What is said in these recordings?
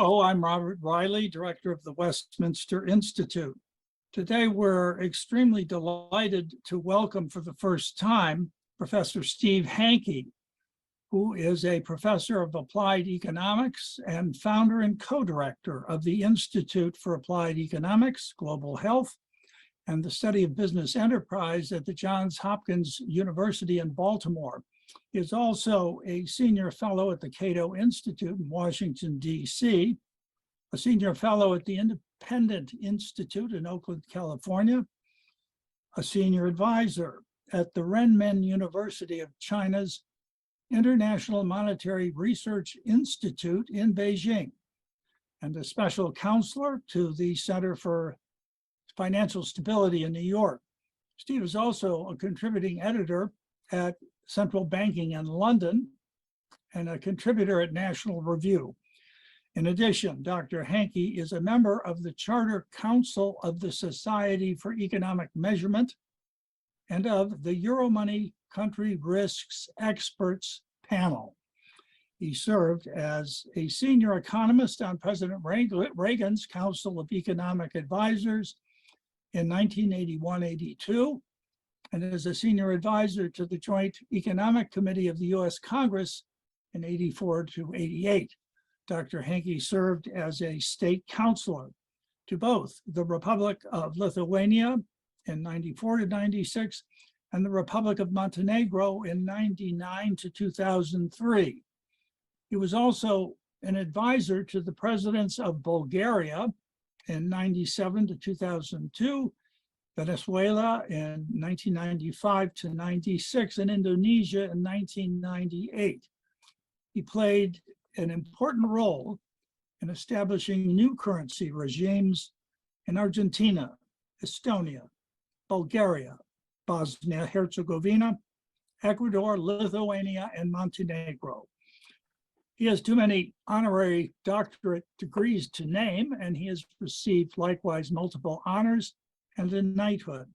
Hello, I'm Robert Riley, Director of the Westminster Institute. Today, we're extremely delighted to welcome for the first time Professor Steve Hanke, who is a professor of applied economics and founder and co-director of the Institute for Applied Economics, Global Health, and the Study of Business Enterprise at the Johns Hopkins University in Baltimore. He is also a senior fellow at the Cato Institute in Washington, D.C., a senior fellow at the Independent Institute in Oakland, California, a senior advisor at the Renmin University of China's International Monetary Research Institute in Beijing, and a special counselor to the Center for Financial Stability in New York. Steve is also a contributing editor at Central Banking in London and a contributor at National Review. In addition, Dr. Hanke is a member of the Charter Council of the Society for Economic Measurement and of the Euromoney Country Risks Experts Panel. He served as a senior economist on President Reagan's Council of Economic Advisors in 1981-82, and as a senior advisor to the Joint Economic Committee of the U.S. Congress in 84 to 88. Dr. Hanke served as a state counselor to both the Republic of Lithuania in 94 to 96 and the Republic of Montenegro in 99 to 2003. He was also an advisor to the presidents of Bulgaria in 97 to 2002, Venezuela in 1995 to 96, and Indonesia in 1998. He played an important role in establishing new currency regimes in Argentina, Estonia, Bulgaria, Bosnia-Herzegovina, Ecuador, Lithuania, and Montenegro. He has too many honorary doctorate degrees to name, and he has received likewise multiple honors and a knighthood.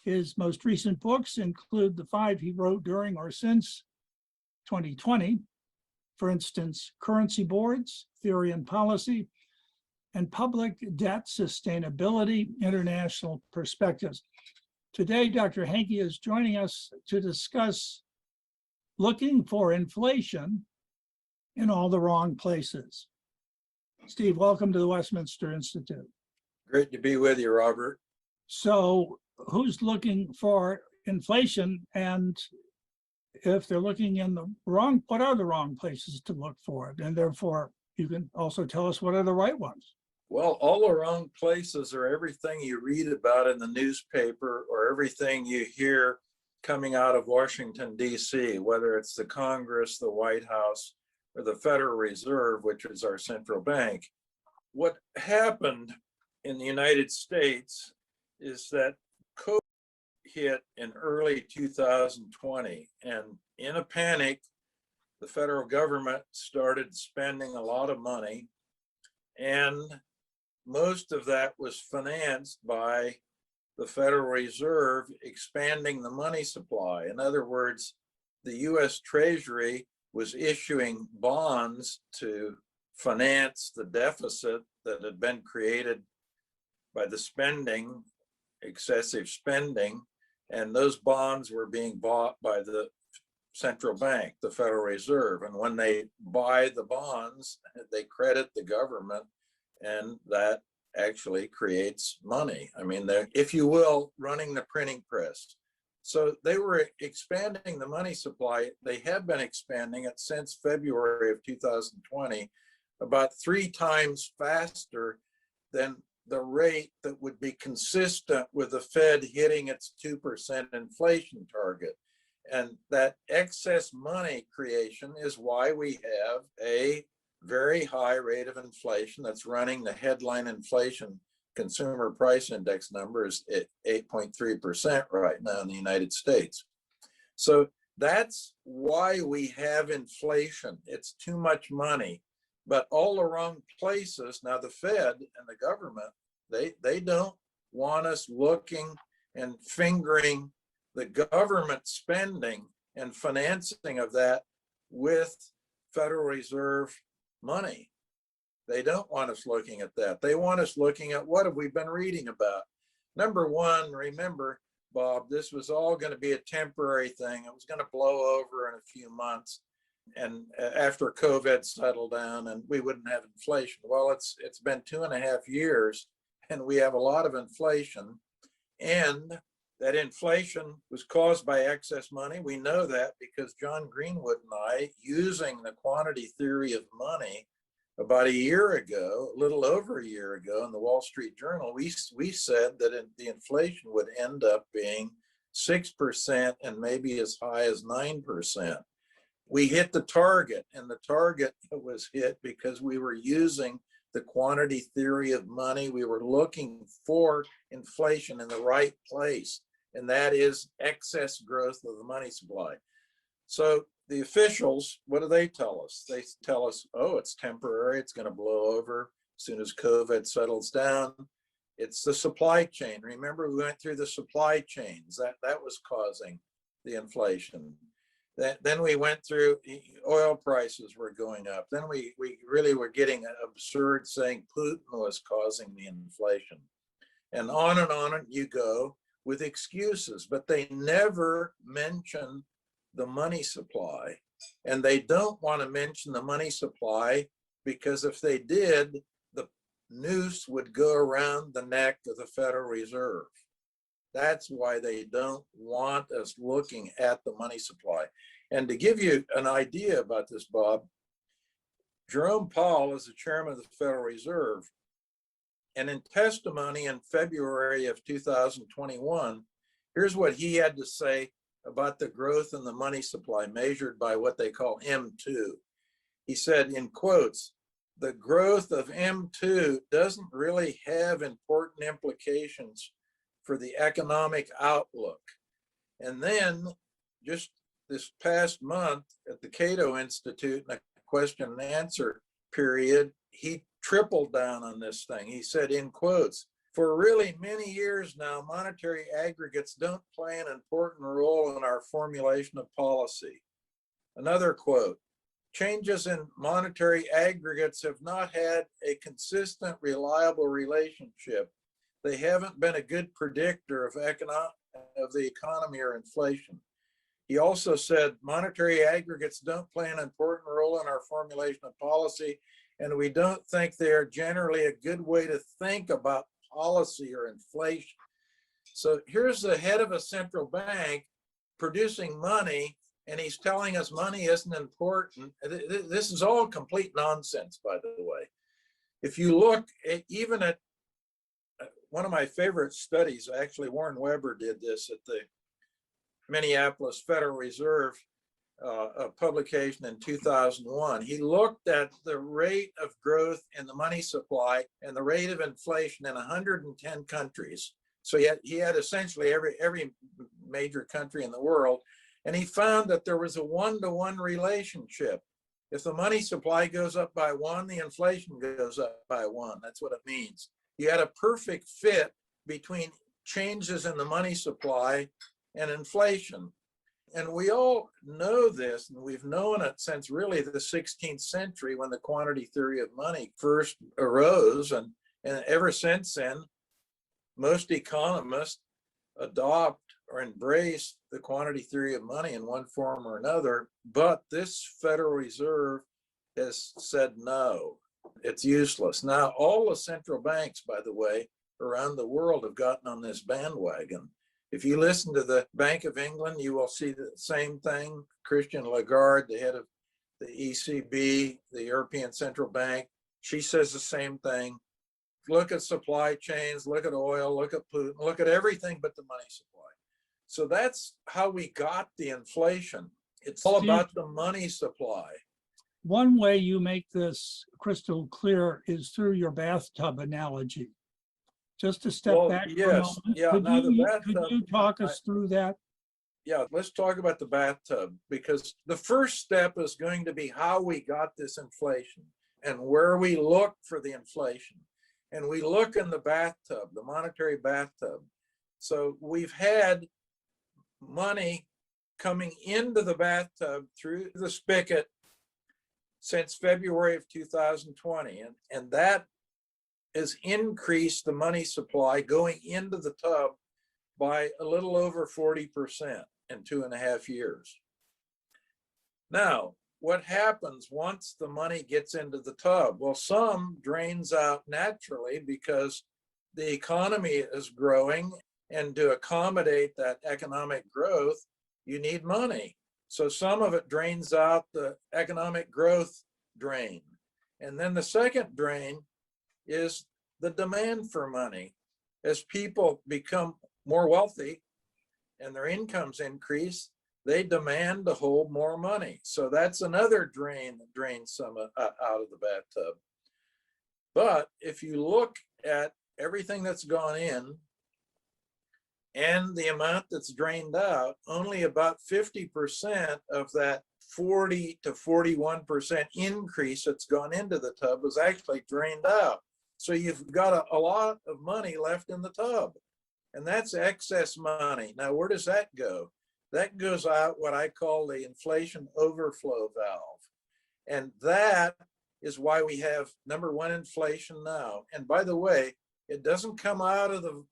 His most recent books include the 5 he wrote during or since 2020, for instance, Currency Boards, Theory and Policy, and Public Debt Sustainability, International Perspectives. Today, Dr. Hanke is joining us to discuss looking for inflation in all the wrong places. Steve, welcome to the Westminster Institute. Great to be with you, Robert. So who's looking for inflation, and if they're looking in the wrong, what are the wrong places to look for it? And therefore, you can also tell us what are the right ones. Well, all the wrong places are everything you read about in the newspaper or everything you hear coming out of Washington, D.C., whether it's the Congress, the White House, or the Federal Reserve, which is our central bank. What happened in the United States is that COVID hit in early 2020, and in a panic, the federal government started spending a lot of money, and most of that was financed by the Federal Reserve expanding the money supply. In other words, the US Treasury was issuing bonds to finance the deficit that had been created by the spending, excessive spending, and those bonds were being bought by the central bank, the Federal Reserve. And when they buy the bonds, they credit the government, and that actually creates money. I mean, they're, if you will, running the printing press. So they were expanding the money supply. They have been expanding it since February of 2020, about 3 times faster than the rate that would be consistent with the Fed hitting its 2% inflation target. And that excess money creation is why we have a very high rate of inflation that's running the headline inflation consumer price index number is at 8.3% right now in the United States. So that's why we have inflation. It's too much money, but all the wrong places. Now the Fed and the government, they don't want us looking and fingering the government spending and financing of that with Federal Reserve money. They don't want us looking at that. They want us looking at what have we been reading about. Number one, remember, Bob, this was all going to be a temporary thing. It was going to blow over in a few months, and after COVID settled down, and we wouldn't have inflation. Well, it's been 2.5 years, and we have a lot of inflation, and that inflation was caused by excess money. We know that because John Greenwood and I, using the quantity theory of money, about a year ago, a little over a year ago, in the Wall Street Journal, we said that the inflation would end up being 6% and maybe as high as 9%. We hit the target, and the target was hit because we were using the quantity theory of money. We were looking for inflation in the right place, and that is excess growth of the money supply. So the officials, what do they tell us? They tell us, oh, it's temporary, it's going to blow over as soon as COVID settles down. It's the supply chain. Remember, we went through the supply chains. That was causing the inflation. Then we went through, oil prices were going up. Then we really were getting absurd saying Putin was causing the inflation. And on you go with excuses, but they never mention the money supply. And they don't want to mention the money supply because if they did, the noose would go around the neck of the Federal Reserve. That's why they don't want us looking at the money supply. And to give you an idea about this, Bob, Jerome Powell is the chairman of the Federal Reserve. And in testimony in February of 2021, here's what he had to say about the growth in the money supply measured by what they call M2. He said, in quotes, the growth of M2 doesn't really have important implications for the economic outlook. And then just this past month at the Cato Institute in a question and answer period, he tripled down on this thing. He said, in quotes, for really many years now, monetary aggregates don't play an important role in our formulation of policy. Another quote, changes in monetary aggregates have not had a consistent, reliable relationship. They haven't been a good predictor of the economy or inflation. He also said monetary aggregates don't play an important role in our formulation of policy, and we don't think they are generally a good way to think about policy or inflation. So here's the head of a central bank producing money, and he's telling us money isn't important. This is all complete nonsense, by the way. If you look even at one of my favorite studies, actually Warren Weber did this at the Minneapolis Federal Reserve a publication in 2001. He looked at the rate of growth in the money supply and the rate of inflation in 110 countries. So he had essentially every major country in the world, and he found that there was a 1-to-1 relationship. If the money supply goes up by 1, the inflation goes up by 1. That's what it means. You had a perfect fit between changes in the money supply and inflation. And we all know this, and we've known it since really the 16th century when the quantity theory of money first arose. And ever since then, most economists adopt or embrace the quantity theory of money in one form or another. But this Federal Reserve has said no, it's useless. Now, all the central banks, by the way, around the world have gotten on this bandwagon. If you listen to the Bank of England, you will see the same thing. Christine Lagarde, the head of the ECB, the European Central Bank, she says the same thing. Look at supply chains, look at oil, look at Putin, look at everything but the money supply. So that's how we got the inflation. It's all about the money supply. One way you make this crystal clear is through your bathtub analogy. Just to step back for a moment, could you talk us through that? Yeah, let's talk about the bathtub, because the first step is going to be how we got this inflation and where we look for the inflation. And we look in the bathtub, the monetary bathtub. So we've had money coming into the bathtub through the spigot since February of 2020. And that has increased the money supply going into the tub by a little over 40% in 2.5 years. Now, what happens once the money gets into the tub? Well, some drains out naturally because the economy is growing, and to accommodate that economic growth, you need money. So some of it drains out the economic growth drain. And then the second drain is the demand for money. As people become more wealthy and their incomes increase, they demand to hold more money. So that's another drain that drains some out of the bathtub. But if you look at everything that's gone in and the amount that's drained out, only about 50% of that 40 to 41% increase that's gone into the tub was actually drained out. So you've got a lot of money left in the tub, and that's excess money. Now, where does that go? That goes out what I call the inflation overflow valve. And that is why we have number one, inflation now. And by the way, it doesn't come out of the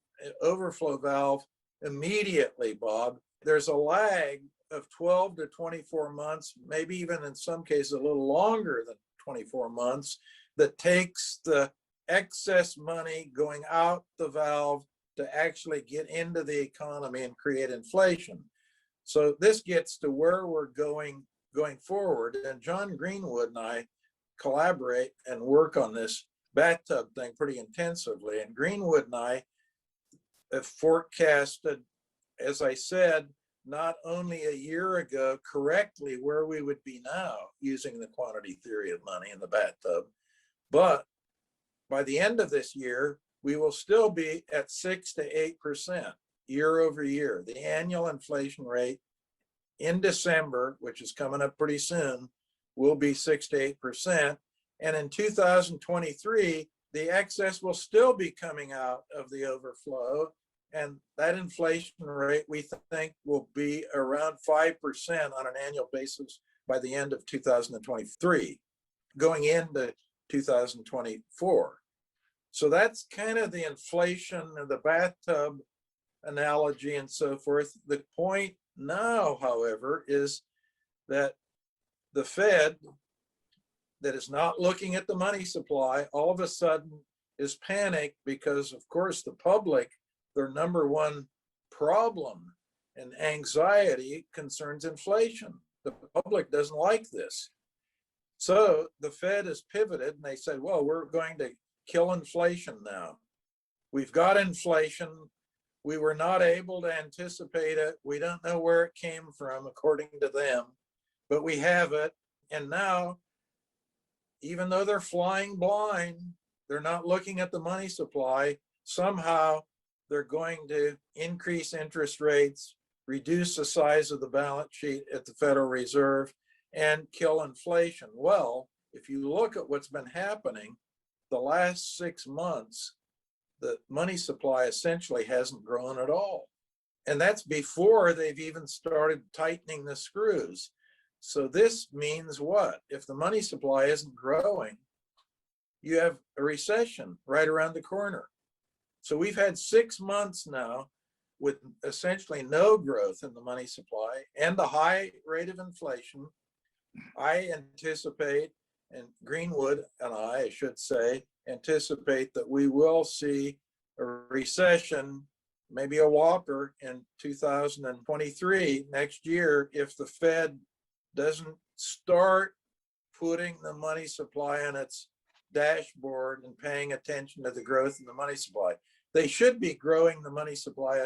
overflow valve immediately, Bob. There's a lag of 12 to 24 months, maybe even in some cases a little longer than 24 months, that takes the excess money going out the valve to actually get into the economy and create inflation. So this gets to where we're going forward. And John Greenwood and I collaborate and work on this bathtub thing pretty intensively. And Greenwood and I have forecasted, as I said, not only a year ago correctly where we would be now using the quantity theory of money in the bathtub, but by the end of this year, we will still be at 6 to 8% year over year. The annual inflation rate in December, which is coming up pretty soon, will be 6 to 8%. And in 2023, the excess will still be coming out of the overflow. And that inflation rate, we think, will be around 5% on an annual basis by the end of 2023, going into 2024. So that's kind of the inflation of the bathtub analogy and so forth. The point now, however, is that the Fed, that is not looking at the money supply, all of a sudden is panicked because, of course, the public, their number one problem and anxiety concerns inflation. The public doesn't like this. So the Fed has pivoted and they said, well, we're going to kill inflation now. We've got inflation. We were not able to anticipate it. We don't know where it came from, according to them, but we have it. And now, even though they're flying blind, they're not looking at the money supply. Somehow they're going to increase interest rates, reduce the size of the balance sheet at the Federal Reserve, and kill inflation. Well, if you look at what's been happening the last 6 months, the money supply essentially hasn't grown at all. And that's before they've even started tightening the screws. So this means what? If the money supply isn't growing, you have a recession right around the corner. So we've had 6 months now with essentially no growth in the money supply and a high rate of inflation. I anticipate, and Greenwood and I should say, anticipate that we will see a recession, maybe a whopper in 2023, next year, if the Fed doesn't start putting the money supply on its dashboard and paying attention to the growth in the money supply. They should be growing the money supply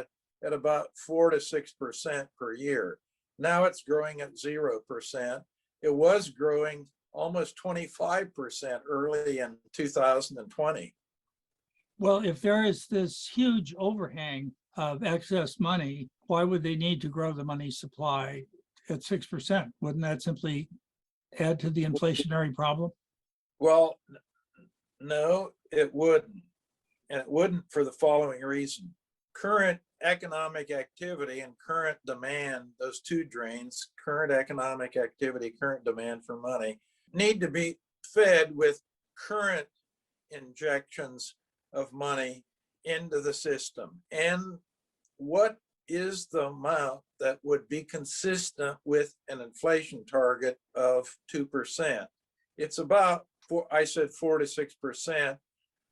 at about 4 to 6% per year. Now it's growing at 0%. It was growing almost 25% early in 2020. Well, if there is this huge overhang of excess money, why would they need to grow the money supply at 6%? Wouldn't that simply add to the inflationary problem? Well, no, it wouldn't. And it wouldn't for the following reason. Current economic activity and current demand, those two drains, current economic activity, current demand for money, need to be fed with current injections of money into the system. And what is the amount that would be consistent with an inflation target of 2%? It's about, I said 4 to 6%.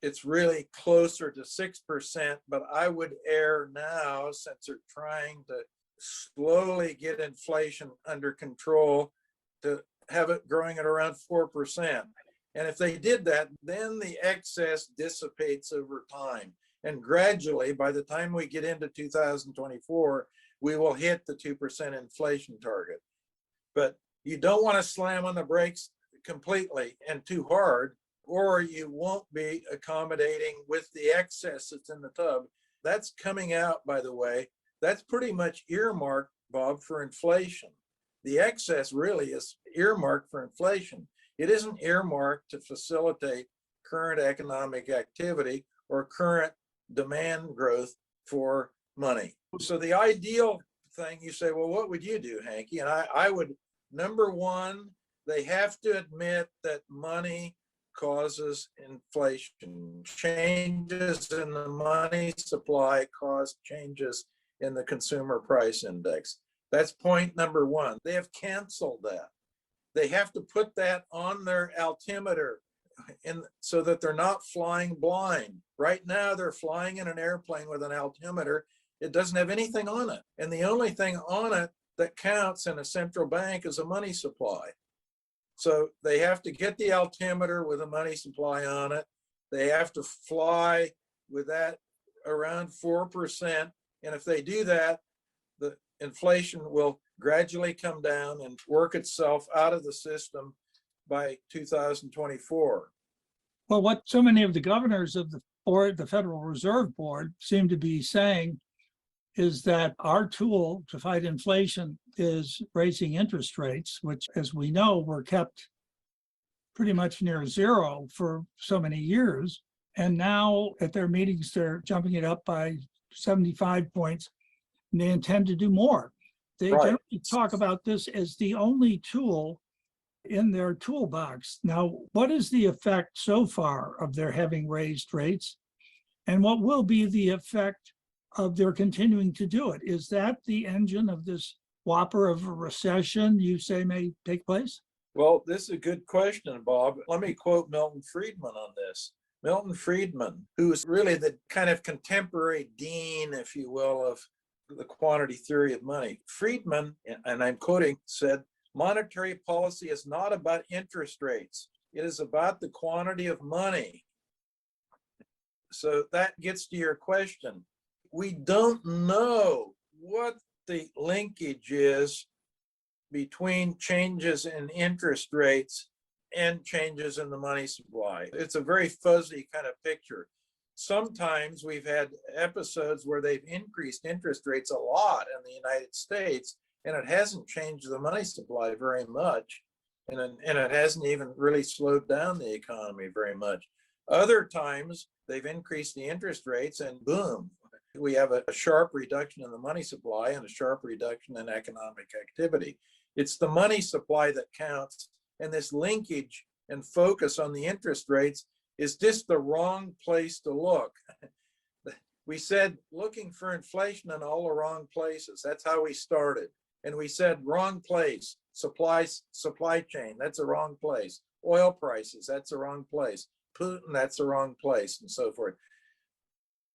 It's really closer to 6%, but I would err now, since they're trying to slowly get inflation under control, to have it growing at around 4%. And if they did that, then the excess dissipates over time. And gradually, by the time we get into 2024, we will hit the 2% inflation target. But you don't want to slam on the brakes completely and too hard, or you won't be accommodating with the excess that's in the tub. That's coming out, by the way. That's pretty much earmarked, Bob, for inflation. The excess really is earmarked for inflation. It isn't earmarked to facilitate current economic activity or current demand growth for money. So the ideal thing, you say, well, what would you do, Hanke? And I would, number one, they have to admit that money causes inflation. Changes in the money supply cause changes in the consumer price index. That's point number one. They have canceled that. They have to put that on their altimeter so that they're not flying blind. Right now, they're flying in an airplane with an altimeter. It doesn't have anything on it. And the only thing on it that counts in a central bank is a money supply. So they have to get the altimeter with a money supply on it. They have to fly with that around 4%. And if they do that, the inflation will gradually come down and work itself out of the system by 2024. Well, what so many of the governors of the board, the Federal Reserve Board, seem to be saying is that our tool to fight inflation is raising interest rates, which, as we know, were kept pretty much near zero for so many years. And now at their meetings, they're jumping it up by 75 points, and they intend to do more. They generally talk about this as the only tool in their toolbox. Now, what is the effect so far of their having raised rates? And what will be the effect of their continuing to do it? Is that the engine of this whopper of a recession you say may take place? Well, this is a good question, Bob. Let me quote Milton Friedman on this. Milton Friedman, who is really the kind of contemporary dean, if you will, of the quantity theory of money. Friedman, and I'm quoting, said, monetary policy is not about interest rates. It is about the quantity of money. So that gets to your question. We don't know what the linkage is between changes in interest rates and changes in the money supply. It's a very fuzzy kind of picture. Sometimes we've had episodes where they've increased interest rates a lot in the United States, and it hasn't changed the money supply very much. And it hasn't even really slowed down the economy very much. Other times they've increased the interest rates and boom, we have a sharp reduction in the money supply and a sharp reduction in economic activity. It's the money supply that counts, and this linkage and focus on the interest rates is just the wrong place to look. We said looking for inflation in all the wrong places. That's how we started. And we said wrong place, supply chain, that's the wrong place. Oil prices, that's the wrong place. Putin, that's the wrong place, and so forth.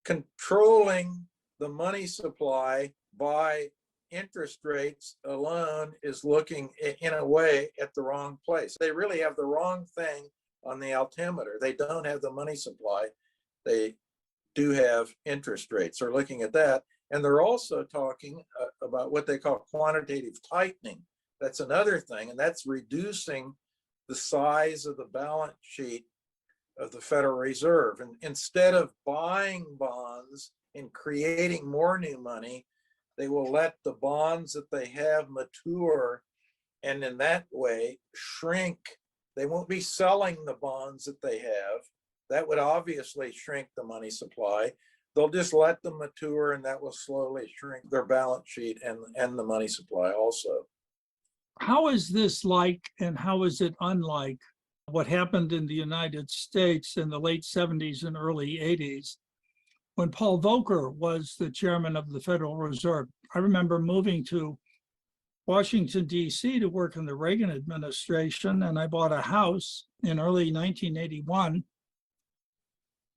Controlling the money supply by interest rates alone is looking, in a way, at the wrong place. They really have the wrong thing on the altimeter. They don't have the money supply. They do have interest rates. They're looking at that. And they're also talking about what they call quantitative tightening. That's another thing, and that's reducing the size of the balance sheet of the Federal Reserve. And instead of buying bonds and creating more new money, they will let the bonds that they have mature and in that way shrink. They won't be selling the bonds that they have. That would obviously shrink the money supply. They'll just let them mature, and that will slowly shrink their balance sheet and the money supply also. How is this like and how is it unlike what happened in the United States in the late 70s and early 80s when Paul Volcker was the chairman of the Federal Reserve? I remember moving to Washington, D.C. to work in the Reagan administration, and I bought a house in early 1981,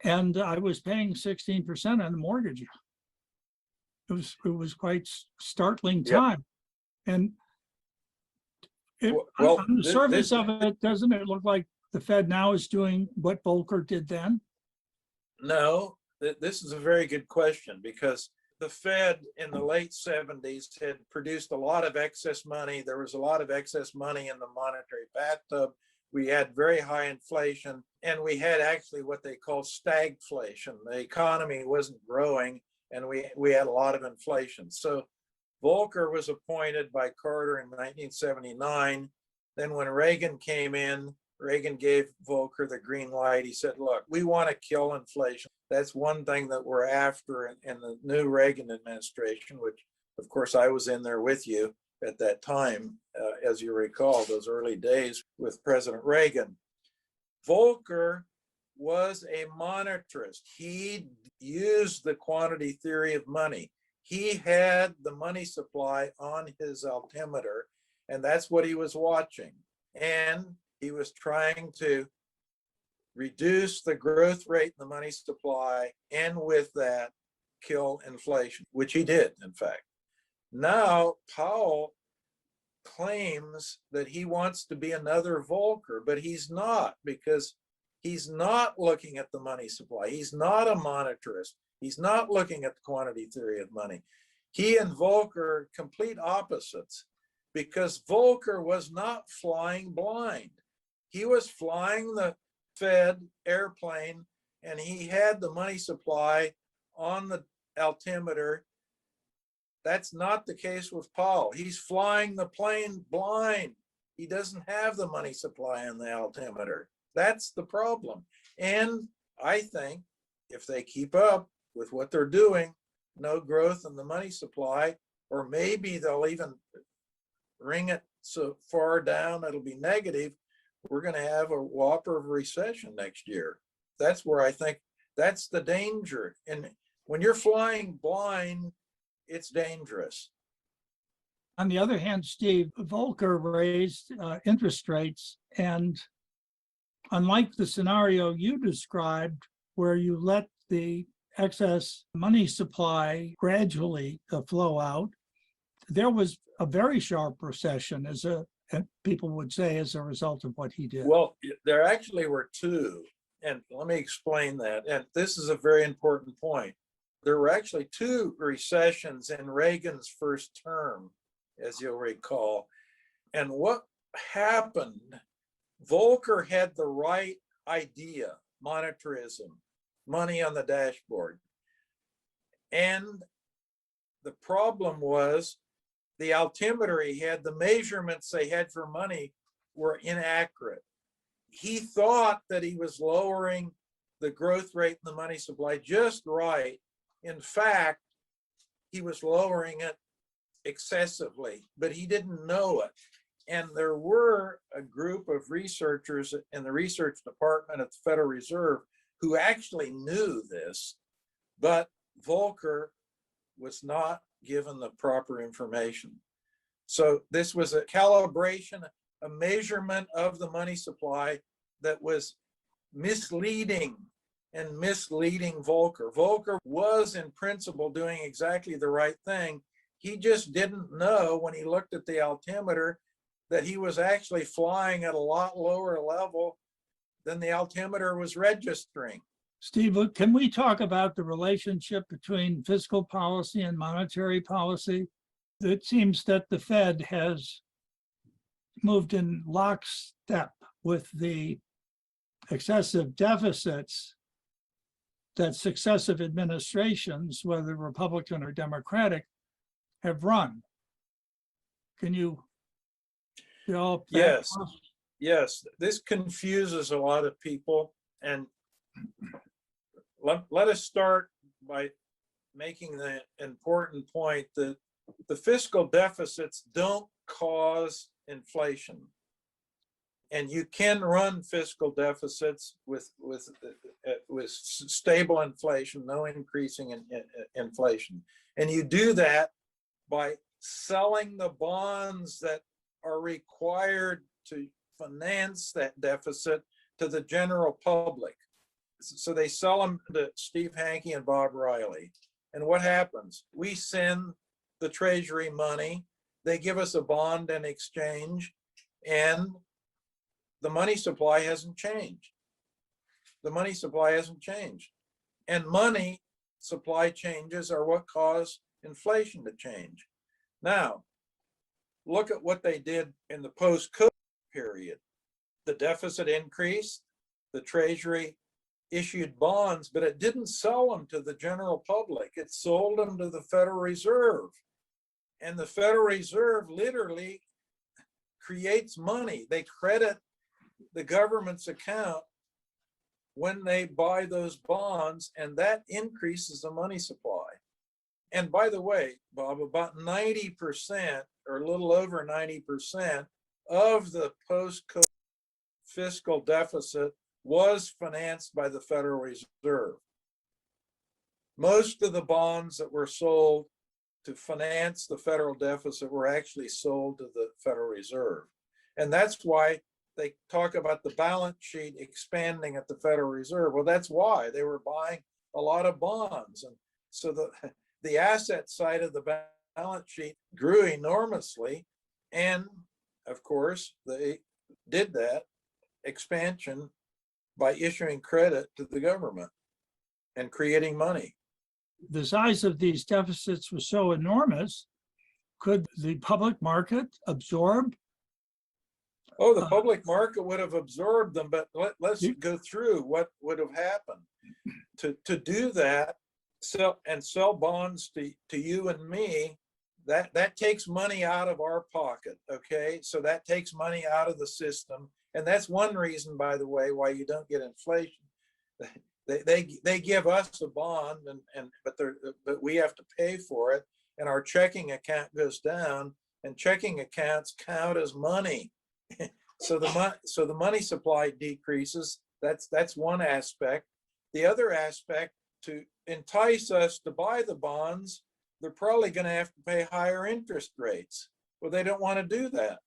and I was paying 16% on the mortgage. It was quite startling time. And on the surface of it, doesn't it look like the Fed now is doing what Volcker did then? No, this is a very good question, because the Fed in the late 70s had produced a lot of excess money. There was a lot of excess money in the monetary bathtub. We had very high inflation, and we had actually what they call stagflation. The economy wasn't growing, and we had a lot of inflation. So Volcker was appointed by Carter in 1979. Then when Reagan came in, Reagan gave Volcker the green light. He said, look, we want to kill inflation. That's one thing that we're after in the new Reagan administration, which of course I was in there with you at that time, as you recall, those early days with President Reagan. Volcker was a monetarist. He used the quantity theory of money. He had the money supply on his altimeter, and that's what he was watching. And he was trying to reduce the growth rate in the money supply, and with that, kill inflation, which he did, in fact. Now, Powell claims that he wants to be another Volcker, but he's not, because he's not looking at the money supply. He's not a monetarist. He's not looking at the quantity theory of money. He and Volcker are complete opposites, because Volcker was not flying blind. He was flying the Fed airplane, and he had the money supply on the altimeter. That's not the case with Powell. He's flying the plane blind. He doesn't have the money supply on the altimeter. That's the problem. And I think if they keep up with what they're doing, no growth in the money supply, or maybe they'll even bring it so far down it'll be negative, we're going to have a whopper of a recession next year. That's where I think that's the danger. And when you're flying blind, it's dangerous. On the other hand, Steve, Volcker raised interest rates, and unlike the scenario you described, where you let the excess money supply gradually flow out, there was a very sharp recession, people would say, as a result of what he did. Well, there actually were two, and let me explain that. And this is a very important point. There were actually two recessions in Reagan's first term, as you'll recall. And what happened, Volcker had the right idea, monetarism, money on the dashboard. And the problem was the altimeter he had, the measurements they had for money were inaccurate. He thought that he was lowering the growth rate in the money supply just right. In fact, he was lowering it excessively, but he didn't know it. And there were a group of researchers in the research department at the Federal Reserve who actually knew this, but Volcker was not given the proper information. So this was a calibration, a measurement of the money supply that was misleading Volcker. Volcker was in principle doing exactly the right thing. He just didn't know when he looked at the altimeter that he was actually flying at a lot lower level than the altimeter was registering. Steve, can we talk about the relationship between fiscal policy and monetary policy? It seems that the Fed has moved in lockstep with the excessive deficits that successive administrations, whether Republican or Democratic, have run. Can you develop that? Yes, this confuses a lot of people. And let us start by making the important point that the fiscal deficits don't cause inflation. And you can run fiscal deficits with stable inflation, no increasing in inflation. And you do that by selling the bonds that are required to finance that deficit to the general public. So they sell them to Steve Hanke and Bob Riley. And what happens? We send the Treasury money, they give us a bond in exchange, and the money supply hasn't changed. The money supply hasn't changed. And money supply changes are what cause inflation to change. Now, look at what they did in the post-COVID period. The deficit increased, the Treasury issued bonds, but it didn't sell them to the general public. It sold them to the Federal Reserve. And the Federal Reserve literally creates money. They credit the government's account when they buy those bonds, and that increases the money supply. And by the way, Bob, about 90% or a little over 90% of the post-COVID fiscal deficit was financed by the Federal Reserve. Most of the bonds that were sold to finance the federal deficit were actually sold to the Federal Reserve. And that's why they talk about the balance sheet expanding at the Federal Reserve. Well, that's why they were buying a lot of bonds. And so the asset side of the balance sheet grew enormously. And of course, they did that expansion by issuing credit to the government and creating money. The size of these deficits was so enormous, could the public market absorb? Oh, the public market would have absorbed them, but let's go through what would have happened. To do that, sell bonds to you and me, that takes money out of our pocket, okay? So that takes money out of the system. And that's one reason, by the way, why you don't get inflation. They give us a bond, but we have to pay for it, and our checking account goes down, and checking accounts count as money. So the money supply decreases. That's one aspect. The other aspect, to entice us to buy the bonds, they're probably going to have to pay higher interest rates. Well, they don't want to do that.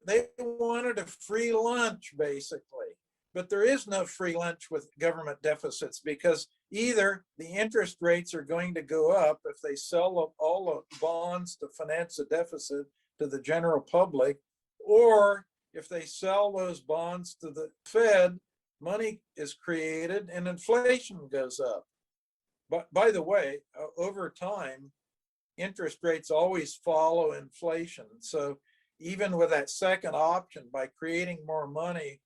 They wanted a free lunch, basically. But there is no free lunch with government deficits, because either the interest rates are going to go up if they sell all the bonds to finance the deficit to the general public, or if they sell those bonds to the Fed, money is created and inflation goes up. But by the way, over time, interest rates always follow inflation. So even with that second option, by creating more money,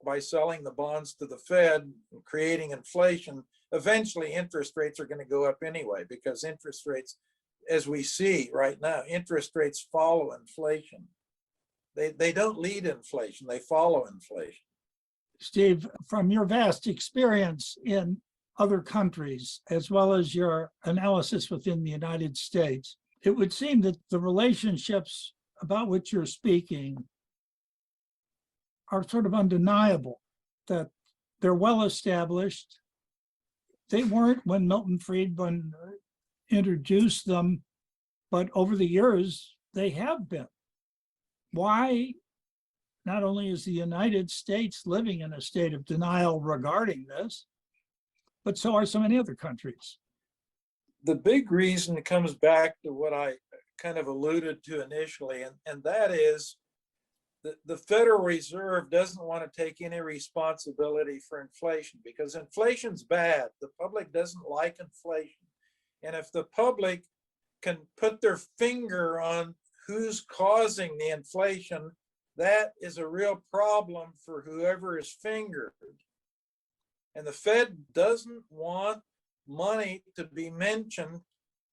by selling the bonds to the Fed and creating inflation, eventually interest rates are going to go up anyway, because interest rates, as we see right now, interest rates follow inflation. They don't lead inflation, they follow inflation. Steve, from your vast experience in other countries, as well as your analysis within the United States, it would seem that the relationships about which you're speaking are sort of undeniable, that they're well established. They weren't when Milton Friedman introduced them, but over the years, they have been. Why not only is the United States living in a state of denial regarding this, but so are so many other countries? The big reason comes back to what I kind of alluded to initially, and that is the Federal Reserve doesn't want to take any responsibility for inflation, because inflation's bad. The public doesn't like inflation. And if the public can put their finger on who's causing the inflation, that is a real problem for whoever is fingered. And the Fed doesn't want money to be mentioned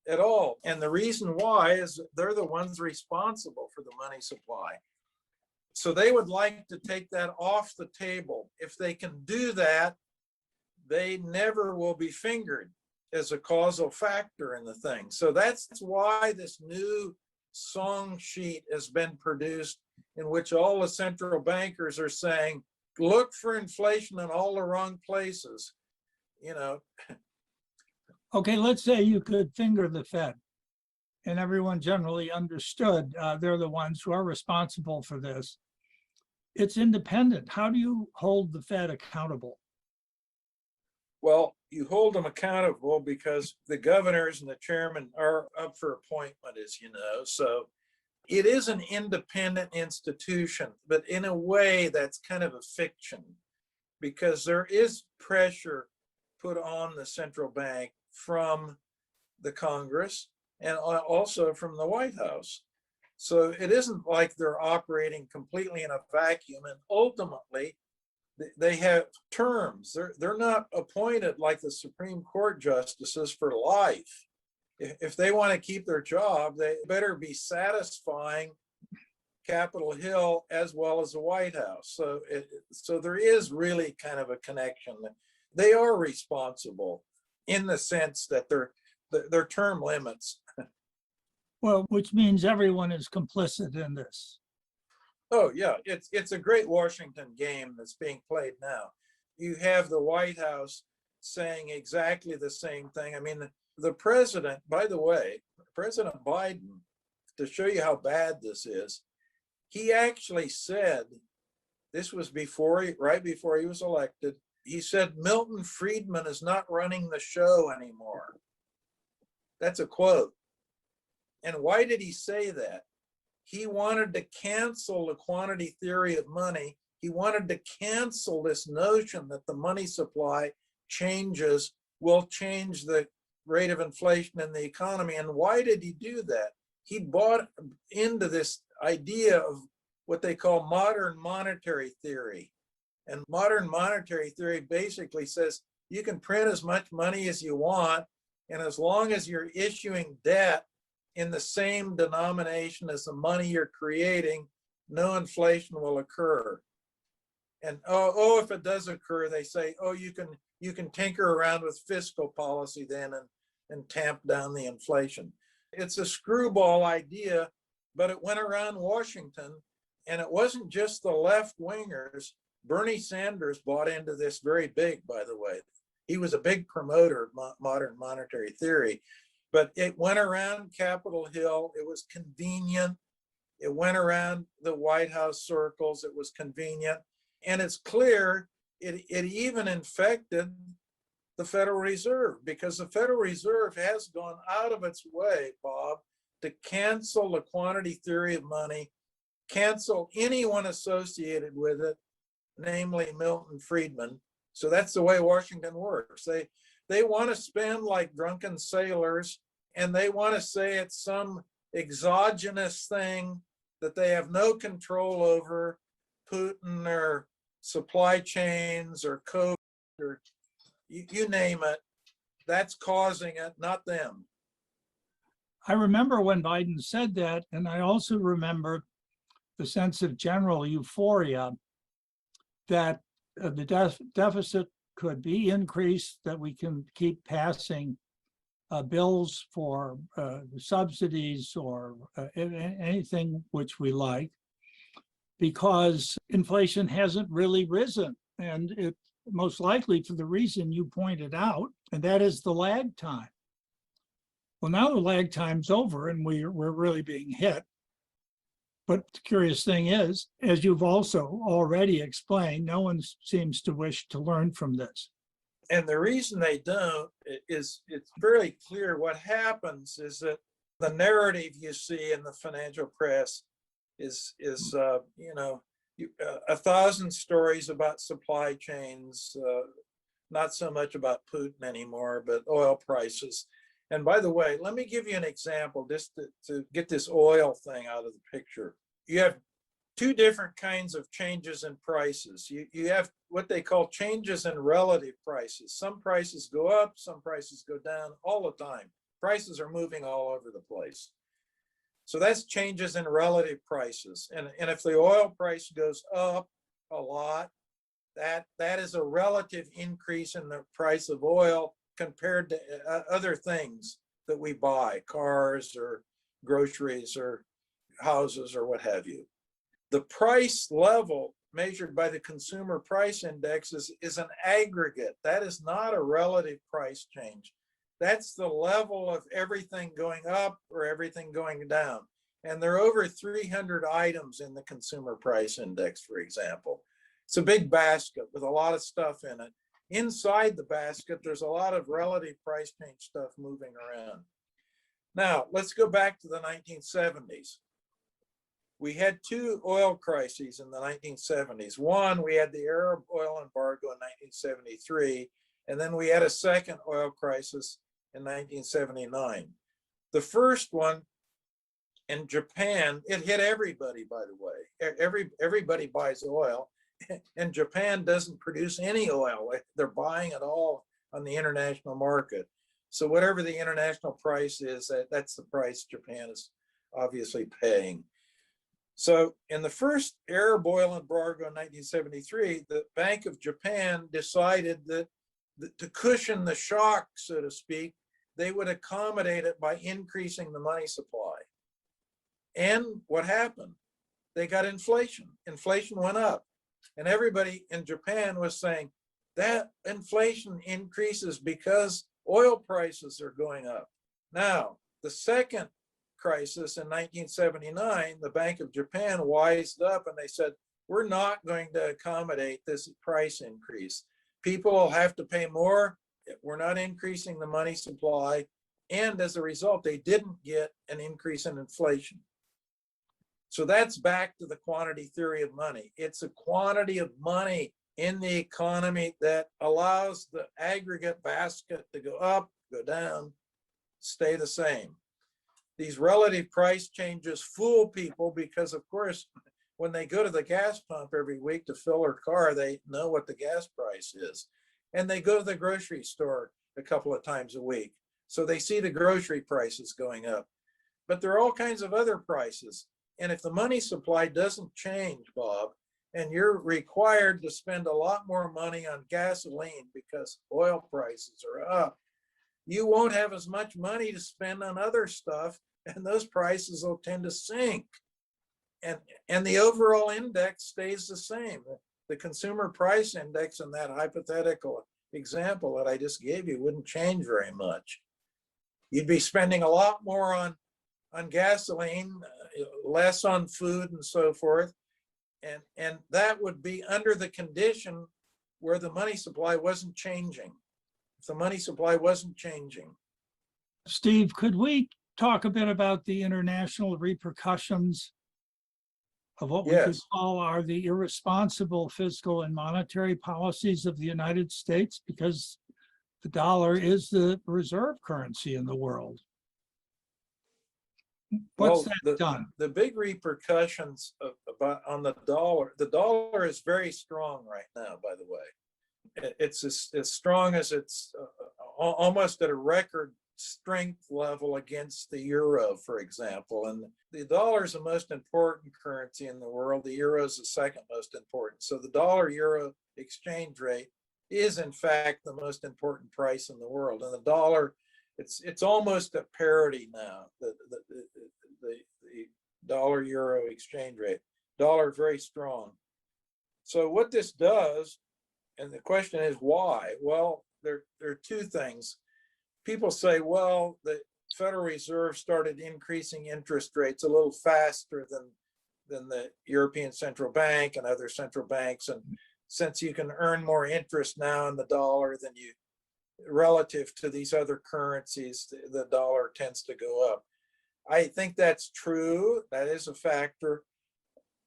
at all. And the reason why is they're the ones responsible for the money supply. So they would like to take that off the table. If they can do that, they never will be fingered as a causal factor in the thing. So that's why this new song sheet has been produced in which all the central bankers are saying, look for inflation in all the wrong places. You know, Okay, let's say you could finger the Fed, and everyone generally understood they're the ones who are responsible for this. It's independent. How do you hold the Fed accountable? well, you hold them accountable because the governors and the chairman are up for appointment, as you know. So it is an independent institution, but in a way that's kind of a fiction because there is pressure put on the central bank from the Congress and also from the White House. So it isn't like they're operating completely in a vacuum. And ultimately, they have terms. They're not appointed like the Supreme Court justices for life. If they want to keep their job, they better be satisfying Capitol Hill as well as the White House. So there is really kind of a connection. They are responsible in the sense that their term limits. Well, which means everyone is complicit in this. Oh yeah, it's a great Washington game that's being played now. You have the White House saying exactly the same thing. I mean, the president, by the way, President Biden, to show you how bad this is, he actually said, this was right before he was elected, he said Milton Friedman is not running the show anymore. That's a quote. And why did he say that? He wanted to cancel the quantity theory of money. He wanted to cancel this notion that the money supply changes will change the rate of inflation in the economy. And why did he do that? He bought into this idea of what they call modern monetary theory. And modern monetary theory basically says you can print as much money as you want, and as long as you're issuing debt in the same denomination as the money you're creating, no inflation will occur. And if it does occur, they say, you can tinker around with fiscal policy then and tamp down the inflation. It's a screwball idea, but it went around Washington, and it wasn't just the left wingers. Bernie Sanders bought into this very big, by the way. He was a big promoter of modern monetary theory. But it went around Capitol Hill. It was convenient. It went around the White House circles. It was convenient. And it's clear it even infected the Federal Reserve, because the Federal Reserve has gone out of its way, Bob, to cancel the quantity theory of money, cancel anyone associated with it, namely Milton Friedman. So that's the way Washington works. They want to spend like drunken sailors, and they want to say it's some exogenous thing that they have no control over, Putin or supply chains or COVID or you name it. That's causing it, not them. I remember when Biden said that, and I also remember the sense of general euphoria that the deficit could be increased, that we can keep passing bills for subsidies or anything which we like, because inflation hasn't really risen. And it most likely for the reason you pointed out, and that is the lag time. Well, now the lag time's over and we're really being hit. But the curious thing is, as you've also already explained, no one seems to wish to learn from this. And the reason they don't is it's very clear. What happens is that the narrative you see in the financial press is 1,000 stories about supply chains, not so much about Putin anymore, but oil prices. And by the way, let me give you an example just to get this oil thing out of the picture. You have two different kinds of changes in prices. You have what they call changes in relative prices. Some prices go up, some prices go down all the time. Prices are moving all over the place. So that's changes in relative prices. And if the oil price goes up a lot, that is a relative increase in the price of oil compared to other things that we buy, cars or groceries or houses or what have you. The price level measured by the consumer price index is an aggregate. That is not a relative price change. That's the level of everything going up or everything going down. And there are over 300 items in the consumer price index, for example. It's a big basket with a lot of stuff in it. Inside the basket, there's a lot of relative price change stuff moving around. Now, let's go back to the 1970s. We had two oil crises in the 1970s. One, we had the Arab oil embargo in 1973, and then we had a second oil crisis in 1979. The first one in Japan, it hit everybody, by the way. Everybody buys oil, and Japan doesn't produce any oil. They're buying it all on the international market. So whatever the international price is, that's the price Japan is obviously paying. So in the first Arab oil embargo in 1973, the Bank of Japan decided that to cushion the shock, so to speak, they would accommodate it by increasing the money supply. And what happened? They got inflation. Inflation went up. And everybody in Japan was saying that inflation increases because oil prices are going up. Now, the second crisis in 1979, the Bank of Japan wised up and they said, we're not going to accommodate this price increase. People will have to pay more. We're not increasing the money supply. And as a result, they didn't get an increase in inflation. So that's back to the quantity theory of money. It's a quantity of money in the economy that allows the aggregate basket to go up, go down, stay the same. These relative price changes fool people because, of course, when they go to the gas pump every week to fill their car, they know what the gas price is. And they go to the grocery store a couple of times a week. So they see the grocery prices going up. But there are all kinds of other prices. And if the money supply doesn't change, Bob, and you're required to spend a lot more money on gasoline because oil prices are up, you won't have as much money to spend on other stuff, and those prices will tend to sink. And the overall index stays the same. The consumer price index in that hypothetical example that I just gave you wouldn't change very much. You'd be spending a lot more on gasoline, less on food and so forth. And that would be under the condition where the money supply wasn't changing. If the money supply wasn't changing. Steve, could we talk a bit about the international repercussions of what we could call are the irresponsible fiscal and monetary policies of the United States? Because the dollar is the reserve currency in the world. What's that done? The big repercussions on the dollar is very strong right now, by the way. It's as strong as it's almost at a record strength level against the euro, for example. And the dollar is the most important currency in the world. The euro is the second most important. So the dollar-euro exchange rate is, in fact, the most important price in the world. And the dollar, it's almost at parity now, the dollar-euro exchange rate. Dollar very strong. So what this does, and the question is why? Well, there are two things. People say, well, the Federal Reserve started increasing interest rates a little faster than the European Central Bank and other central banks. And since you can earn more interest now in the dollar than you relative to these other currencies, the dollar tends to go up. I think that's true. That is a factor.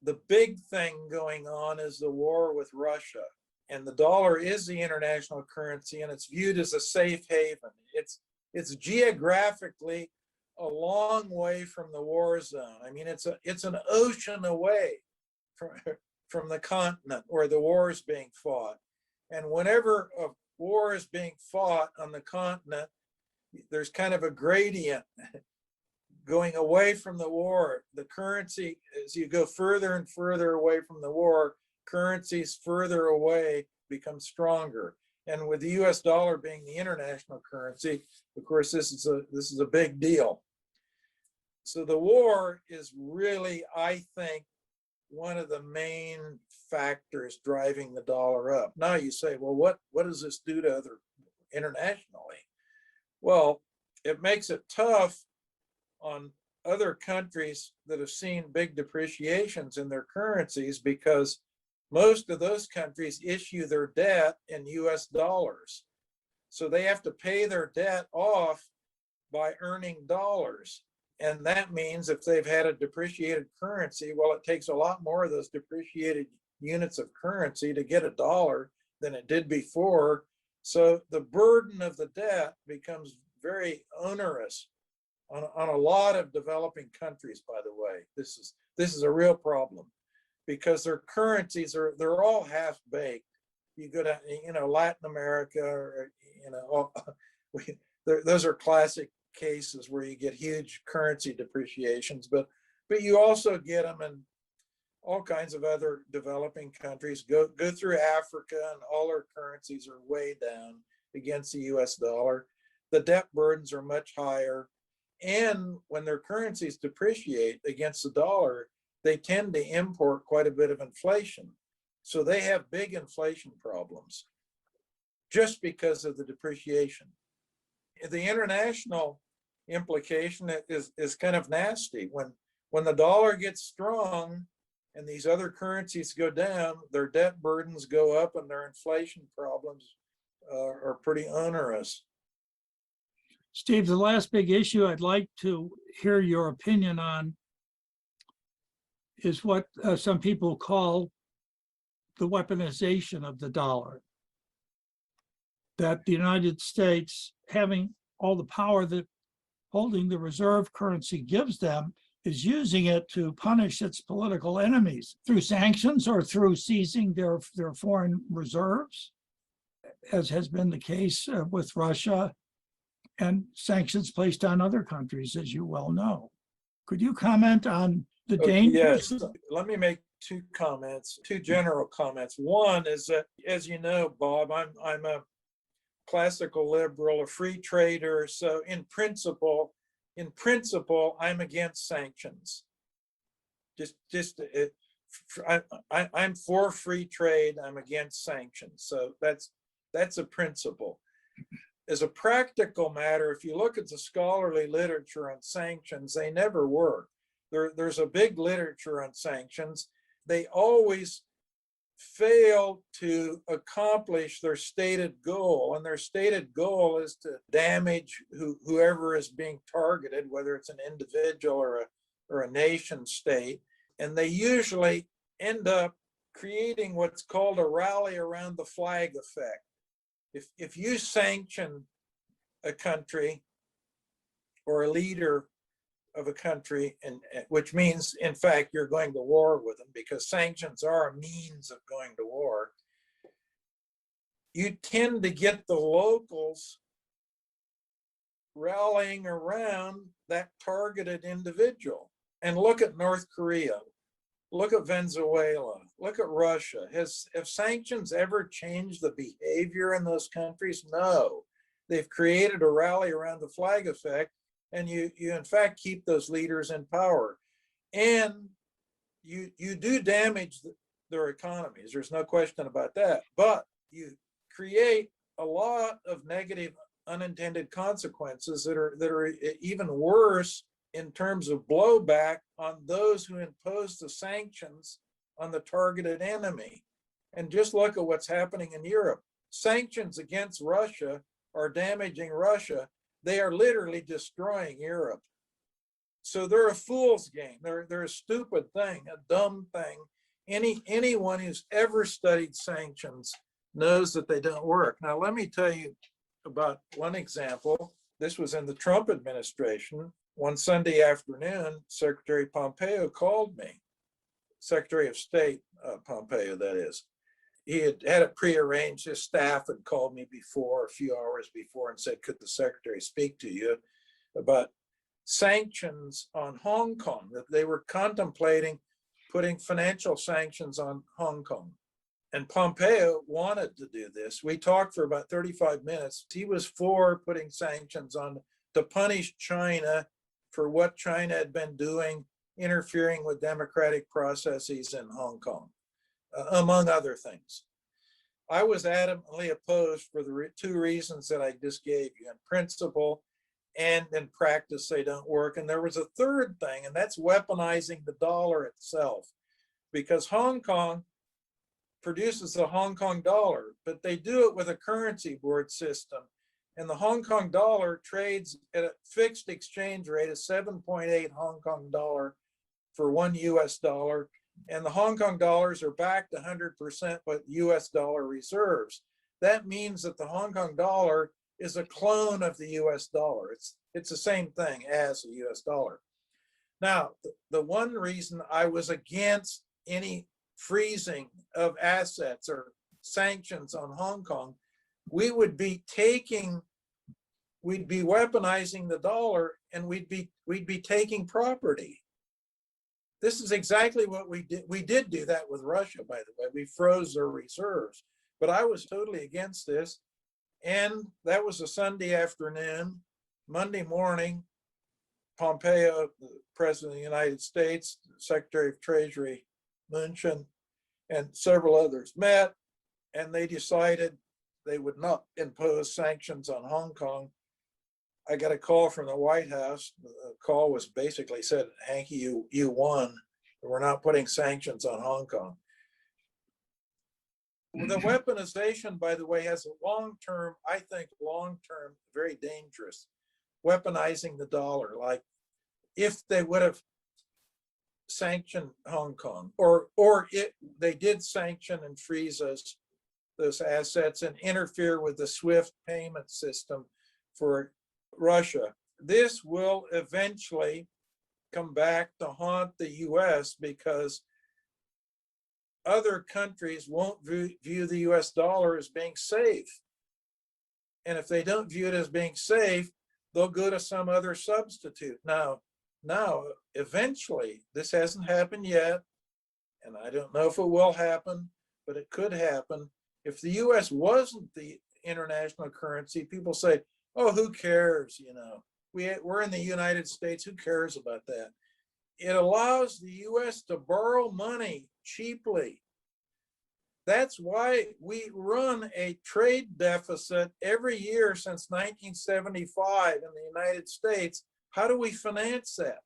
The big thing going on is the war with Russia. And the dollar is the international currency, and it's viewed as a safe haven. It's geographically a long way from the war zone. I mean, it's an ocean away from the continent where the war is being fought. And whenever a war is being fought on the continent, there's kind of a gradient going away from the war. The currency, as you go further and further away from the war, currencies further away become stronger. And with the US dollar being the international currency, of course, this is a big deal. So the war is really, I think, one of the main factors driving the dollar up. Now you say, well, what does this do to other internationally? Well, it makes it tough on other countries that have seen big depreciations in their currencies, because most of those countries issue their debt in US dollars. So they have to pay their debt off by earning dollars. And that means if they've had a depreciated currency, well, it takes a lot more of those depreciated units of currency to get a dollar than it did before. So the burden of the debt becomes very onerous on a lot of developing countries, by the way. This is a real problem because their currencies they're all half-baked. You go to, Latin America, or, those are classic cases where you get huge currency depreciations, but you also get them in all kinds of other developing countries. Go through Africa, and all their currencies are way down against the US dollar. The debt burdens are much higher. And when their currencies depreciate against the dollar, they tend to import quite a bit of inflation. So they have big inflation problems just because of the depreciation. The international implication is kind of nasty. When the dollar gets strong and these other currencies go down, their debt burdens go up and their inflation problems are pretty onerous. Steve, the last big issue I'd like to hear your opinion on is what some people call the weaponization of the dollar. That the United States, having all the power that holding the reserve currency gives them, is using it to punish its political enemies through sanctions or through seizing their foreign reserves, as has been the case with Russia, and sanctions placed on other countries, as you well know. Could you comment on the dangers? Yes, let me make two general comments. One is that, as you know, Bob, I'm a classical liberal, a free trader. So in principle, I'm against sanctions. I'm for free trade. I'm against sanctions. So that's a principle. As a practical matter, if you look at the scholarly literature on sanctions, they never work. There's a big literature on sanctions. They always fail to accomplish their stated goal. And their stated goal is to damage whoever is being targeted, whether it's an individual or a nation state. And they usually end up creating what's called a rally around the flag effect. If you sanction a country or a leader of a country, and which means, in fact, you're going to war with them, because sanctions are a means of going to war, you tend to get the locals rallying around that targeted individual. And look at North Korea. Look at Venezuela, look at Russia. Have sanctions ever changed the behavior in those countries? No. They've created a rally around the flag effect, and you in fact keep those leaders in power. And you do damage their economies, there's no question about that. But you create a lot of negative unintended consequences that are even worse in terms of blowback on those who impose the sanctions on the targeted enemy. And just look at what's happening in Europe. Sanctions against Russia are damaging Russia. They are literally destroying Europe. So they're a fool's game. They're a stupid thing, a dumb thing. Anyone who's ever studied sanctions knows that they don't work. Now, let me tell you about one example. This was in the Trump administration. One Sunday afternoon, Secretary Pompeo called me, Secretary of State Pompeo, that is. He had it prearranged. His staff had called me before, a few hours before, and said, could the secretary speak to you about sanctions on Hong Kong, that they were contemplating putting financial sanctions on Hong Kong. And Pompeo wanted to do this. We talked for about 35 minutes. He was for putting sanctions on to punish China for what China had been doing interfering with democratic processes in Hong Kong, among other things. I was adamantly opposed for the two reasons that I just gave you. In principle and in practice, they don't work. And there was a third thing, and that's weaponizing the dollar itself, because Hong Kong produces the Hong Kong dollar, but they do it with a currency board system. And the Hong Kong dollar trades at a fixed exchange rate of 7.8 Hong Kong dollar for $1 US. And the Hong Kong dollars are backed 100% with US dollar reserves. That means that the Hong Kong dollar is a clone of the US dollar. It's the same thing as the US dollar. Now, the one reason I was against any freezing of assets or sanctions on Hong Kong, we'd be weaponizing the dollar, and we'd be taking property. This is exactly what we did. We did do that with Russia, by the way. We froze their reserves, but I was totally against this. And that was a Sunday afternoon. Monday morning, Pompeo, the President of the United States, Secretary of Treasury Mnuchin, and several others met, and they decided they would not impose sanctions on Hong Kong. I got a call from the White House. The call was basically said, Hanke, you won. We're not putting sanctions on Hong Kong. The weaponization, by the way, has a long-term, I think long-term, very dangerous. Weaponizing the dollar, like if they would have sanctioned Hong Kong, or they did sanction and freeze those assets and interfere with the SWIFT payment system for Russia. This will eventually come back to haunt the US, because other countries won't view the US dollar as being safe. And if they don't view it as being safe, they'll go to some other substitute. Now, eventually, this hasn't happened yet, and I don't know if it will happen, but it could happen. If the US wasn't the international currency, people say, oh, who cares? You know, we're in the United States, who cares about that? It allows the US to borrow money cheaply. That's why we run a trade deficit every year since 1975 in the United States. How do we finance that?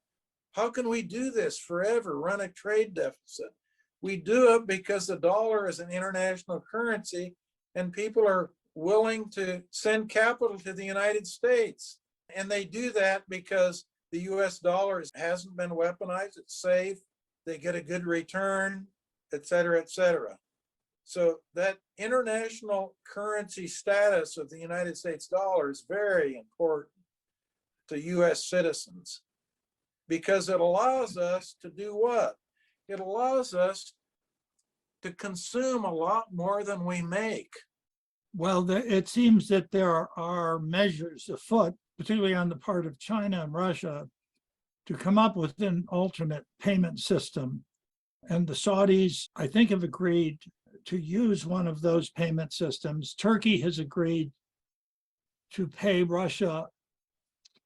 How can we do this forever, run a trade deficit? We do it because the dollar is an international currency, and people are willing to send capital to the United States. And they do that because the US dollar hasn't been weaponized, it's safe, they get a good return, et cetera, et cetera. So that international currency status of the United States dollar is very important to US citizens, because it allows us to do what? It allows us to consume a lot more than we make. Well, it seems that there are measures afoot, particularly on the part of China and Russia, to come up with an alternate payment system. And the Saudis, I think, have agreed to use one of those payment systems. Turkey has agreed to pay Russia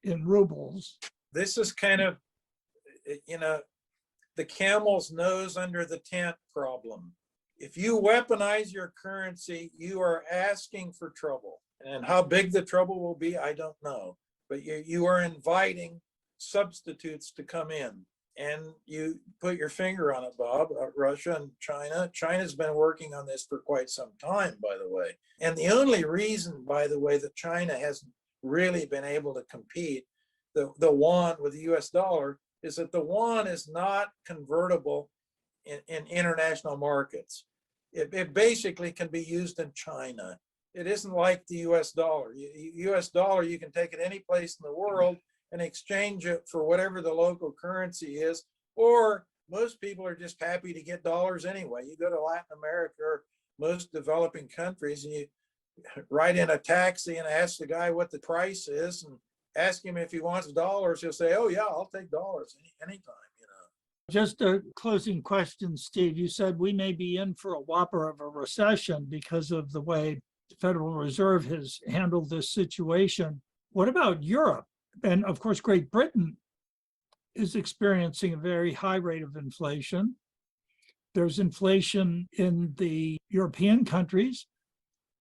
in rubles. This is kind of, the camel's nose under the tent problem. If you weaponize your currency, you are asking for trouble. And how big the trouble will be, I don't know. But you are inviting substitutes to come in. And you put your finger on it, Bob, Russia and China. China's been working on this for quite some time, by the way. And the only reason, by the way, that China hasn't really been able to compete the yuan with the US dollar is that the yuan is not convertible in international markets. It basically can be used in China. It isn't like the US dollar. US dollar, you can take it any place in the world and exchange it for whatever the local currency is, or most people are just happy to get dollars anyway. You go to Latin America or most developing countries, and you ride in a taxi and ask the guy what the price is and ask him if he wants dollars. He'll say, oh yeah, I'll take dollars anytime, Just a closing question, Steve. You said we may be in for a whopper of a recession because of the way the Federal Reserve has handled this situation. What about Europe? And of course, Great Britain is experiencing a very high rate of inflation. There's inflation in the European countries.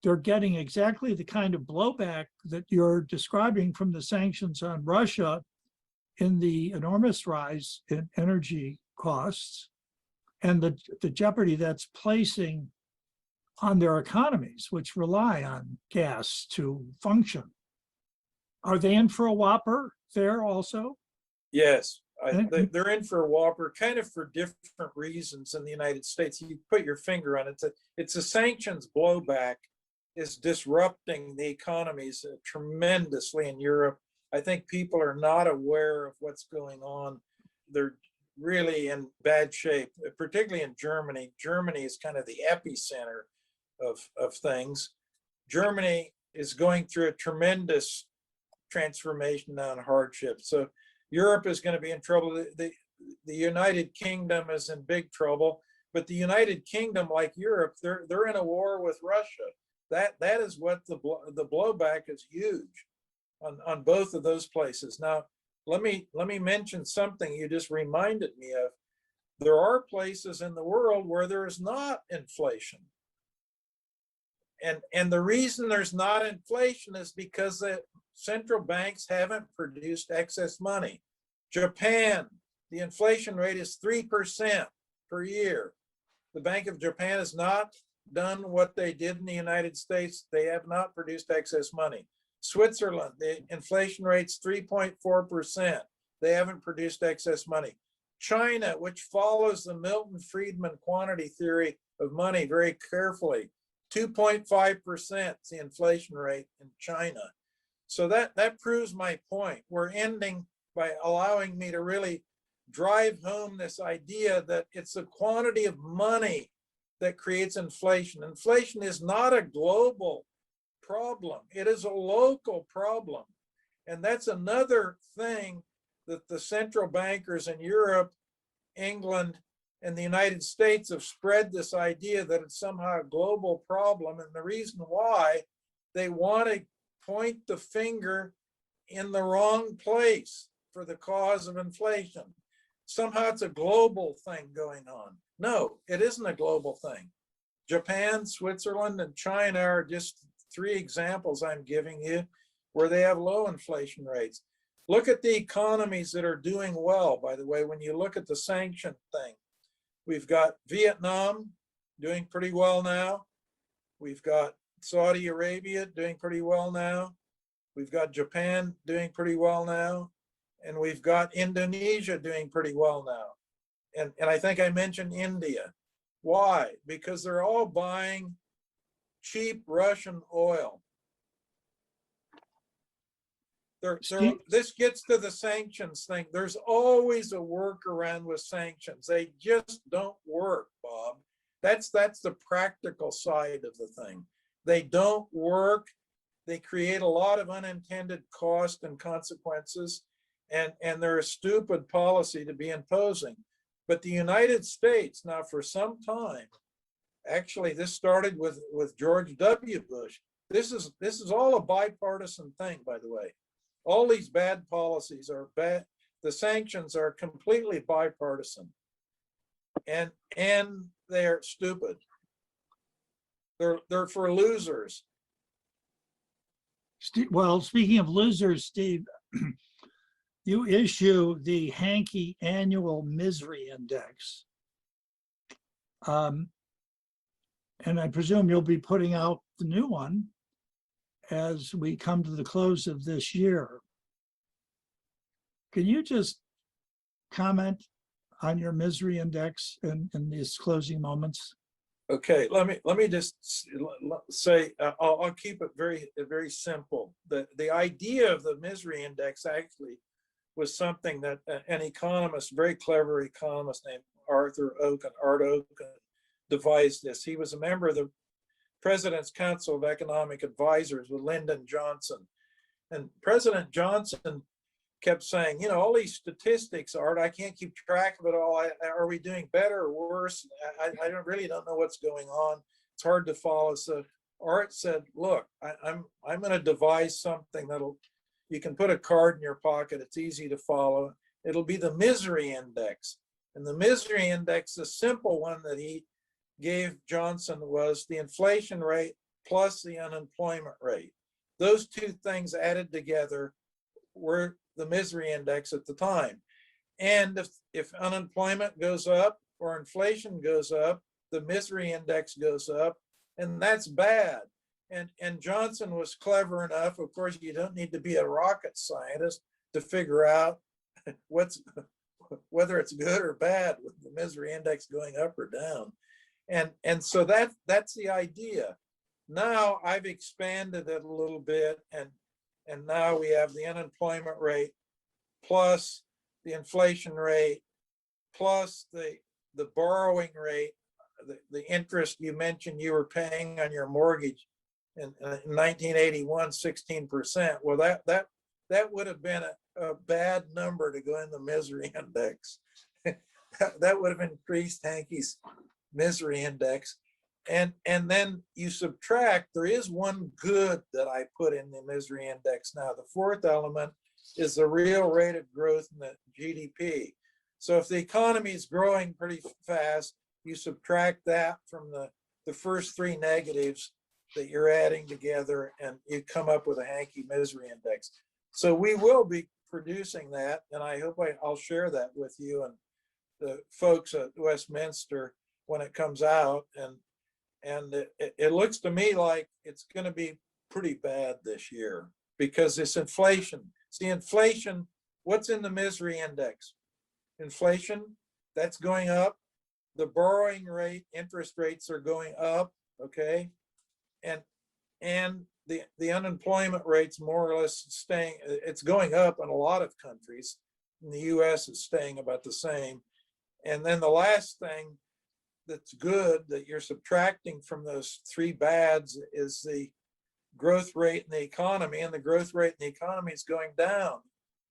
They're getting exactly the kind of blowback that you're describing from the sanctions on Russia in the enormous rise in energy costs and the jeopardy that's placing on their economies, which rely on gas to function. Are they in for a whopper there also? Yes, they're in for a whopper, kind of for different reasons in the United States. You put your finger on it. It's a sanctions blowback is disrupting the economies tremendously in Europe. I think people are not aware of what's going on. They're really in bad shape, particularly in Germany. Germany is kind of the epicenter of things. Germany is going through a tremendous transformation on hardship. So Europe is going to be in trouble. The United Kingdom is in big trouble, but the United Kingdom, like Europe, they're in a war with Russia. That is what the blowback is huge on both of those places. Now, let me mention something you just reminded me of. There are places in the world where there is not inflation. And the reason there's not inflation is because the central banks haven't produced excess money. Japan, the inflation rate is 3% per year. The Bank of Japan has not done what they did in the United States. They have not produced excess money. Switzerland, the inflation rate's 3.4%. They haven't produced excess money. China, which follows the Milton Friedman quantity theory of money very carefully, 2.5% is the inflation rate in China. So that proves my point. We're ending by allowing me to really drive home this idea that it's the quantity of money that creates inflation. Inflation is not a global problem. It is a local problem. And that's another thing that the central bankers in Europe, England, and the United States have spread this idea that it's somehow a global problem. And the reason why, they want to point the finger in the wrong place for the cause of inflation. Somehow it's a global thing going on. No, it isn't a global thing. Japan, Switzerland, and China are just three examples I'm giving you where they have low inflation rates. Look at the economies that are doing well, by the way, when you look at the sanction thing. We've got Vietnam doing pretty well now. We've got Saudi Arabia doing pretty well now. We've got Japan doing pretty well now. And we've got Indonesia doing pretty well now. And I think I mentioned India. Why? Because they're all buying cheap Russian oil. This gets to the sanctions thing. There's always a workaround with sanctions. They just don't work, Bob. That's the practical side of the thing. They don't work. They create a lot of unintended cost and consequences, and they're a stupid policy to be imposing. But the United States, now for some time, actually this started with George W. Bush. This is all a bipartisan thing, by the way. All these bad policies are bad. The sanctions are completely bipartisan, and they're stupid. They're for losers. Well, speaking of losers, Steve, you issue the Hanke Annual Misery Index. And I presume you'll be putting out the new one as we come to the close of this year. Can you just comment on your misery index in these closing moments? Okay, let me just say, I'll keep it very simple. The idea of the misery index actually was something that an economist, very clever economist named Art Oakland, devised this. He was a member of the President's Council of Economic Advisors with Lyndon Johnson. And President Johnson kept saying, all these statistics, Art, I can't keep track of it all. Are we doing better or worse? I really don't know what's going on. It's hard to follow. So Art said, look, I'm going to devise something you can put a card in your pocket. It's easy to follow. It'll be the misery index. And the misery index, the simple one that he gave Johnson, was the inflation rate plus the unemployment rate. Those two things added together were the misery index at the time. And if unemployment goes up or inflation goes up, the misery index goes up, and that's bad. And Johnson was clever enough, of course, you don't need to be a rocket scientist to figure out whether it's good or bad with the misery index going up or down. And so that's the idea. Now I've expanded it a little bit, and now we have the unemployment rate plus the inflation rate plus the borrowing rate, the interest you mentioned you were paying on your mortgage in 1981, 16%. Well, that would have been a bad number to go in the misery index. That would have increased Hanke's misery index. And then you subtract, there is one good that I put in the misery index now. The fourth element is the real rate of growth in the GDP. So if the economy is growing pretty fast, you subtract that from the first three negatives that you're adding together, and you come up with a Hanke misery index. So we will be producing that, and I hope I'll share that with you and the folks at Westminster when it comes out. And it looks to me like it's going to be pretty bad this year because it's inflation. See, inflation, what's in the misery index? Inflation, that's going up. The borrowing rate, interest rates are going up, okay? And the unemployment rate's more or less staying, it's going up in a lot of countries. In the US, it's staying about the same. And then the last thing that's good that you're subtracting from those three bads is the growth rate in the economy, and the growth rate in the economy is going down.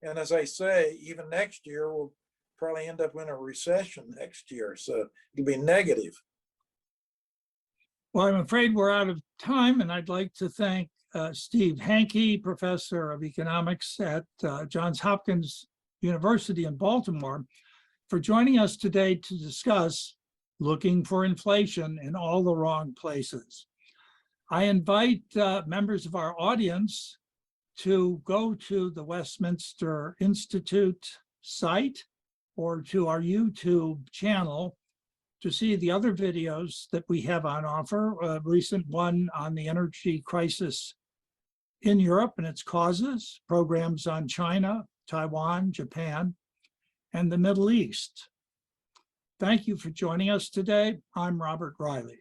And as I say, even next year, we'll probably end up in a recession next year. So it'll be negative. Well, I'm afraid we're out of time, and I'd like to thank Steve Hanke, Professor of Economics at Johns Hopkins University in Baltimore, for joining us today to discuss looking for inflation in all the wrong places. I invite members of our audience to go to the Westminster Institute site or to our YouTube channel to see the other videos that we have on offer. A recent one on the energy crisis in Europe and its causes, programs on China, Taiwan, Japan, and the Middle East. Thank you for joining us today. I'm Robert Riley.